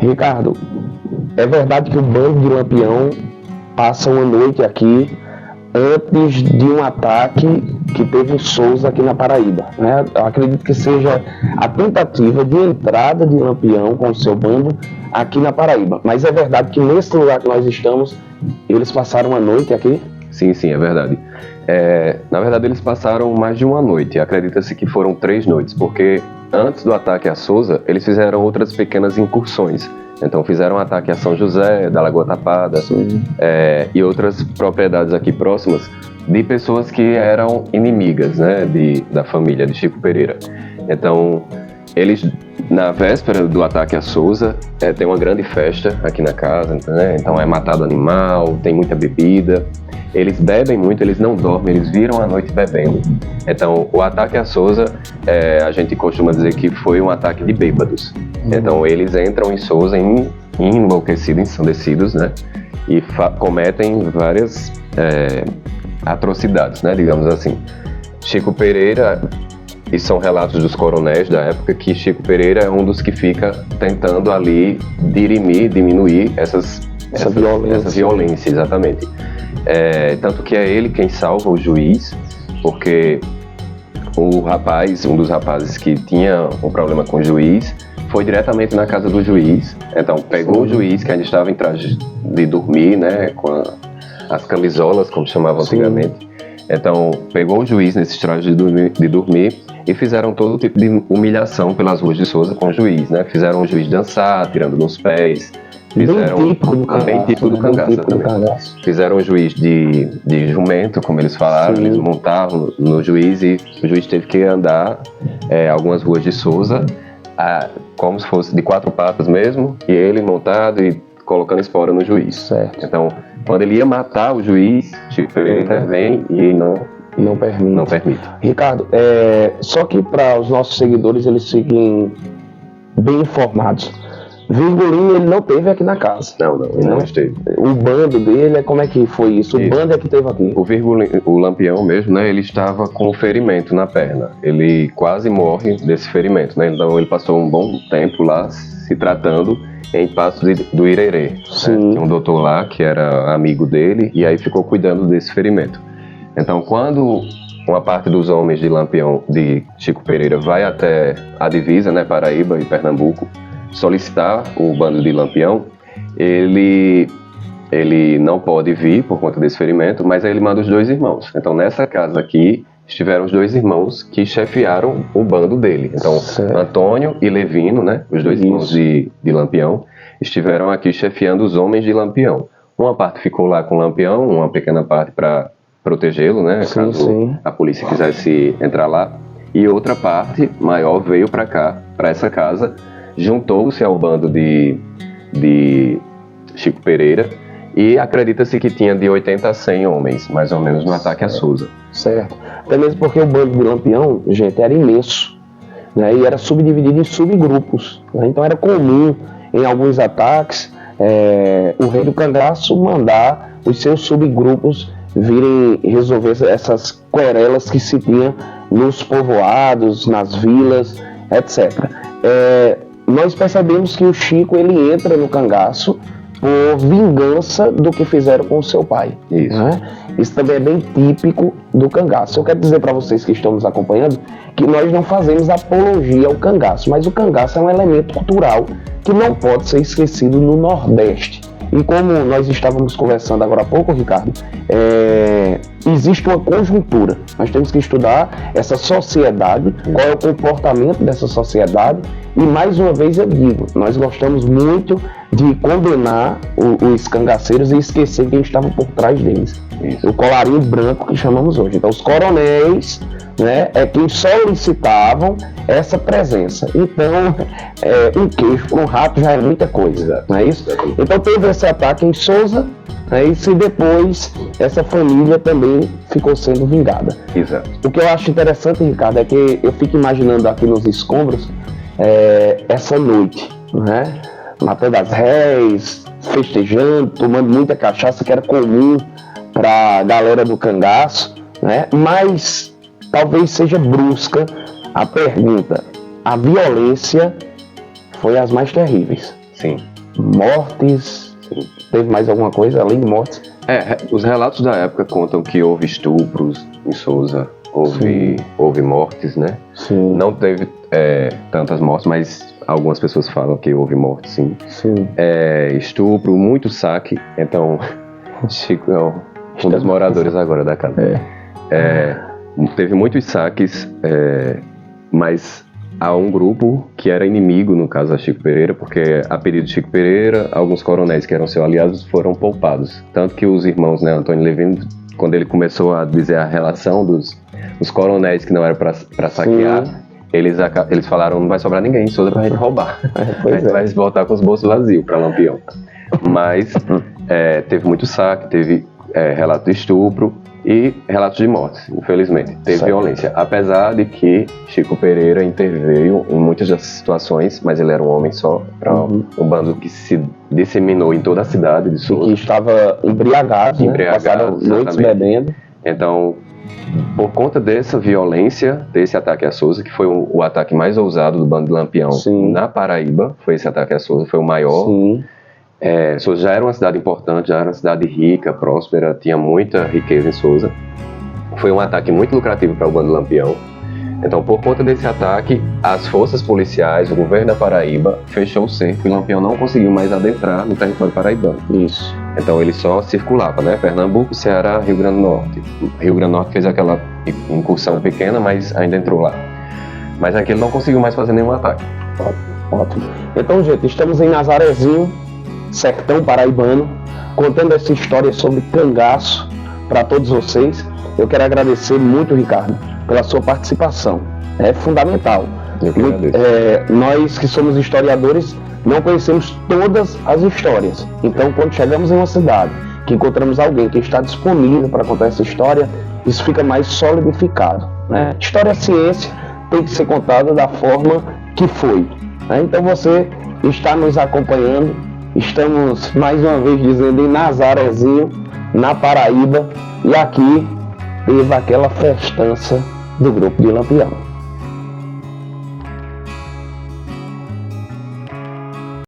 Ricardo, é verdade que o bando de Lampião passa uma noite aqui antes de um ataque que teve em Souza aqui na Paraíba, né? Eu acredito que seja a tentativa de entrada de Lampião com o seu bando aqui na Paraíba. Mas é verdade que nesse lugar que nós estamos, eles passaram uma noite aqui? Sim, é verdade. Na verdade, eles passaram mais de uma noite. Acredita-se que foram 3 noites, porque antes do ataque a Souza, eles fizeram outras pequenas incursões. Então fizeram um ataque a São José, da Lagoa Tapada, e outras propriedades aqui próximas de pessoas que eram inimigas, né, da família de Chico Pereira. Então eles, na véspera do ataque a Souza, tem uma grande festa aqui na casa, né? Então é matado animal, tem muita bebida. Eles bebem muito, eles não dormem, eles viram a noite bebendo. Então, o ataque a Souza, a gente costuma dizer que foi um ataque de bêbados. Então, eles entram em Souza enlouquecidos, ensandecidos, né? E cometem várias atrocidades, né? Digamos assim. Chico Pereira, e são relatos dos coronéis da época, que Chico Pereira é um dos que fica tentando ali diminuir essa violência, exatamente. Tanto que é ele quem salva o juiz, porque um dos rapazes que tinha um problema com o juiz, foi diretamente na casa do juiz. Então pegou o juiz, que ainda estava em traje de dormir, né, com as camisolas, como chamavam antigamente. Então pegou o juiz nesses trajes de dormir e fizeram todo tipo de humilhação pelas ruas de Souza com o juiz, né? Fizeram o juiz dançar, tirando nos pés. Fizeram bem típico do cangaço também. Fizeram o juiz de jumento, como eles falaram. Eles montavam no juiz e o juiz teve que andar algumas ruas de Souza, como se fosse de 4 patas mesmo, e ele montado e colocando espora no juiz. Certo. Então, quando ele ia matar o juiz, Chico intervém e não permite. Ricardo, só que para os nossos seguidores eles fiquem bem informados. Virgulino ele não teve aqui na casa. Ele não esteve. O bando dele, como é que foi isso? O bando é que teve aqui. O Lampião mesmo, né? Ele estava com ferimento na perna. Ele quase morre desse ferimento, né? Então ele passou um bom tempo lá se tratando em Passos do Irerê. Né? Tinha um doutor lá que era amigo dele e aí ficou cuidando desse ferimento. Então quando uma parte dos homens de Lampião, de Chico Pereira, vai até a divisa, né? Paraíba e Pernambuco, solicitar o bando de Lampião, ele não pode vir por conta desse ferimento, mas aí ele manda os 2 irmãos. Então nessa casa aqui estiveram os 2 irmãos que chefiaram o bando dele. Então Antônio e Levino, né, os 2 irmãos de Lampião, estiveram aqui chefiando os homens de Lampião. Uma parte ficou lá com Lampião, uma pequena parte para protegê-lo, né, caso a polícia quisesse entrar lá, e outra parte maior veio para cá, para essa casa, juntou-se ao bando de Chico Pereira e acredita-se que tinha de 80 a 100 homens, mais ou menos, no ataque a Souza. Certo. Até mesmo porque o bando de Lampião, gente, era imenso, né, e era subdividido em subgrupos. Né, então era comum, em alguns ataques, o rei do cangaço mandar os seus subgrupos virem resolver essas querelas que se tinha nos povoados, nas vilas, etc. Nós percebemos que o Chico ele entra no cangaço por vingança do que fizeram com o seu pai. Isso. Né? Isso também é bem típico do cangaço. Eu quero dizer para vocês que estão nos acompanhando que nós não fazemos apologia ao cangaço, mas o cangaço é um elemento cultural que não pode ser esquecido no Nordeste. E como nós estávamos conversando agora há pouco, Ricardo, existe uma conjuntura. Nós temos que estudar essa sociedade, qual é o comportamento dessa sociedade. E mais uma vez eu digo, nós gostamos muito de condenar os cangaceiros e esquecer quem estava por trás deles. Isso. O colarinho branco que chamamos hoje. Então os coronéis, né, é quem solicitavam essa presença. Então, um queijo para um rato já é muita coisa, não é isso? Então teve esse ataque em Souza, né, e depois essa família também ficou sendo vingada. Exato. O que eu acho interessante, Ricardo, é que eu fico imaginando aqui nos escombros essa noite, né? Matando as réis, festejando, tomando muita cachaça, que era comum para a galera do cangaço, né? Mas talvez seja brusca a pergunta. A violência foi as mais terríveis. Sim. mortes, teve mais alguma coisa além de mortes? Os relatos da época contam que houve estupros em Sousa, houve mortes, né? Sim. Não teve tantas mortes, mas algumas pessoas falam que houve mortes, sim. Sim. Estupro, muito saque, então Chico é um dos moradores agora da casa. Teve muitos saques, mas há um grupo que era inimigo, no caso a Chico Pereira, porque a pedido de Chico Pereira, alguns coronéis que eram seus aliados foram poupados. Tanto que os irmãos, né, Antônio Levino, quando ele começou a dizer a relação dos coronéis que não era para saquear, eles falaram, não vai sobrar ninguém em Sousa pra gente roubar. A gente vai voltar com os bolsos vazios para Lampião. Mas teve muito saque, teve relato de estupro e relatos de mortes, infelizmente. Teve violência, apesar de que Chico Pereira interveio em muitas dessas situações, mas ele era um homem só, para um bando que se disseminou em toda a cidade de Sousa. E que estava embriagado, passaram noites bebendo. Então, por conta dessa violência, desse ataque a Sousa, que foi o ataque mais ousado do bando de Lampião na Paraíba, foi esse ataque a Sousa, foi o maior. Sim. Sousa já era uma cidade importante, já era uma cidade rica, próspera, tinha muita riqueza em Sousa. Foi um ataque muito lucrativo para o bando de Lampião. Então, por conta desse ataque, as forças policiais, o governo da Paraíba, fechou o cerco e Lampião não conseguiu mais adentrar no território paraibano. Isso. Então ele só circulava, né? Pernambuco, Ceará, Rio Grande do Norte. Rio Grande do Norte fez aquela incursão pequena, mas ainda entrou lá. Mas aqui ele não conseguiu mais fazer nenhum ataque. Ótimo. Então, gente, estamos em Nazarezinho, sertão paraibano, contando essa história sobre cangaço para todos vocês. Eu quero agradecer muito, Ricardo, pela sua participação. É fundamental. Eu que agradeço. Nós que somos historiadores não conhecemos todas as histórias. Então, quando chegamos em uma cidade, que encontramos alguém que está disponível para contar essa história, isso fica mais solidificado, né? História é ciência, tem que ser contada da forma que foi, né? Então você está nos acompanhando, estamos mais uma vez dizendo em Nazarezinho, na Paraíba, e aqui teve aquela festança do grupo de Lampião.